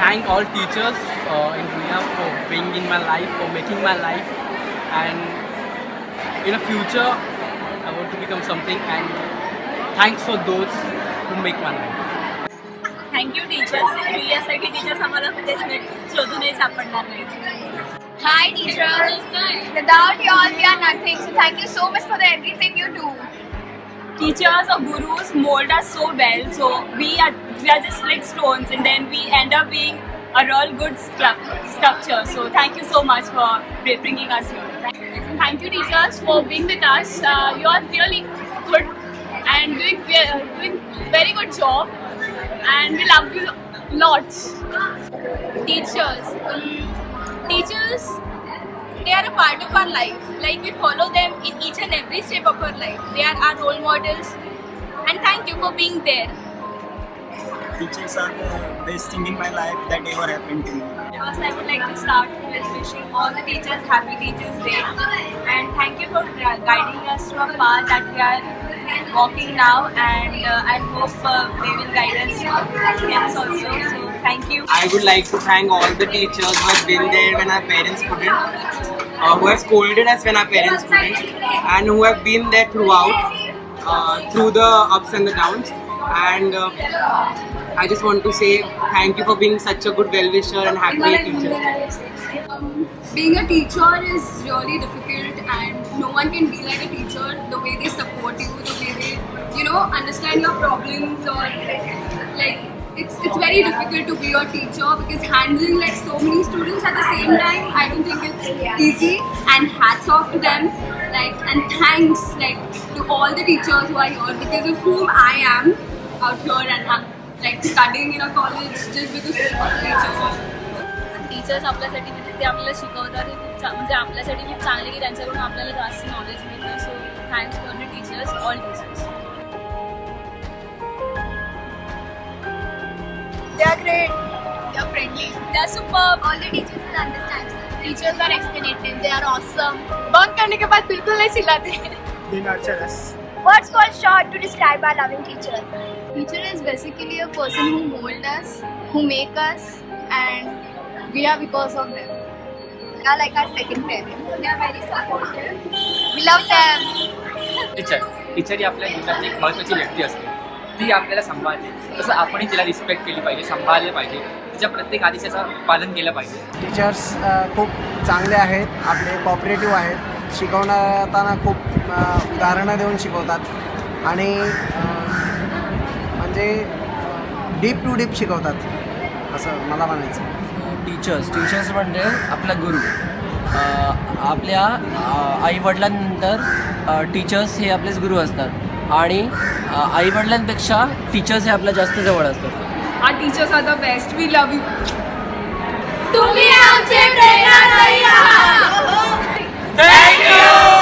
thank all teachers in Dunia for being in my life, for making my life, and in the future I want to become something, and thanks for those who make my life. Thank you teachers. यासाठी teachers आम्हाला placement शोधूनही सापडणार नाही. Hi teachers. Without you all we are nothing. So thank you so much for everything you do. Teachers or gurus mold us so well. So we are just like stones, and then we end up being a real good structure. So thank you so much for bringing us here. Thank you teachers for being with us. You are really good and doing very good job. And we love you lots. Teachers, they are a part of our life. Like we follow them in each and every step of our life. They are our role models. And thank you for being there. Teachers are the best thing in my life that ever happened to me. First, I would like to start with wishing all the teachers Happy Teachers Day, and thank you for guiding us to a path that we are walking now, and I hope they will guide us hence also. So thank you. I would like to thank all the teachers who have been there when our parents couldn't, who have scolded us when our parents couldn't, and who have been there throughout, through the ups and the downs. And I just want to say thank you for being such a good well-wisher and happy teacher. Being a teacher is really difficult, and no one can be like a teacher. The way they support you, the way they, understand your problems, or like it's very difficult to be your teacher, because handling like so many students at the same time, I don't think it's easy. And hats off to them, and thanks to all the teachers who are here, because of whom I am out here and studying in a college just because of teachers. Teachers आपल्यासाठी ते आपल्याला शिकवतात, हे खूप म्हणजे आपल्यासाठी खूप चांगले की त्यांच्याकडून आपल्याला जास्त नॉलेज मिळतं. So thanks for the teachers, all teachers. They are great. They are friendly. They are superb. All the teachers understand. Teachers are explanative. They are awesome. Bunk करने के बाद बिल्कुल नहीं चिल्लाते. They nurture us. Words fall short to describe our loving teachers. Teacher is basically a person who mold us, who make us, and we are because of them. They are like our second parents. They are very supportive. We love them. Teacher ही आपल्या जीवनात एक महत्त्वाची व्यक्ती असते. ती आपल्याला सांभाळते, तसं आपणही तिला रिस्पेक्ट केली पाहिजे, सांभाळले पाहिजे, तिच्या प्रत्येक आदेशाचं पालन केलं पाहिजे. टीचर्स खूप चांगले आहेत, आपले कॉपरेटिव्ह आहेत, शिकवताना खूप उदाहरणं देऊन शिकवतात आणि म्हणजे डीप टू डीप शिकवतात असं मला म्हणायचं. टीचर्स म्हणजे आपला गुरु. आपल्या आईवडिलांनंतर टीचर्स हे आपलेच गुरु असतात, आणि आईवडिलांपेक्षा टीचर्स हे आपल्या जास्त जवळ असतात. Our teachers are the best. We love you. तुम्ही आमचे प्रेरणादायी आहात. Thank you.